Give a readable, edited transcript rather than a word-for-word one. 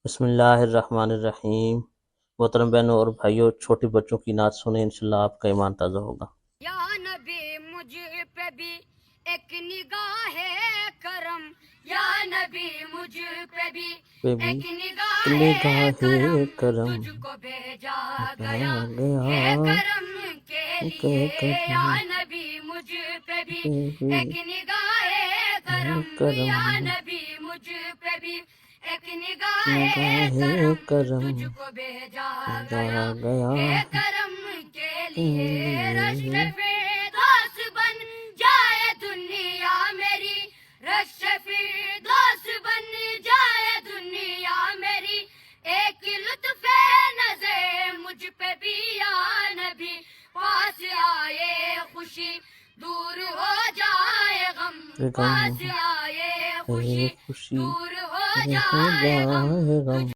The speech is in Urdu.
بسم اللہ الرحمن الرحیم۔ محترم بہنوں اور بھائیوں، چھوٹے بچوں کی نعت سنیں، انشاءاللہ آپ کا ایمان تازہ ہوگا۔ یا نبی مجھ پہ بھی ایک نگاہ کرم، یا نبی مجھ پہ بھی ایک نگاہ کرم، تجھ کو بھیجا گیا ہے کرم کے لیے۔ یا نبی مجھ پہ بھی ایک نگاہ کرم، یا نبی مجھ پہ بھی ایک نگاہ کرم، تجھ کو بھیجا گیا ہے کرم کے لیے۔ رشک فردوس بن جائے دنیا میری، رشک فردوس بن جائے دنیا میری، ایک لطف نظر مجھ پہ بھی یا نبی، پاس آئے خوشی دور ہو جائے غم، پاس آئے خوشی دور ہو جائے غم۔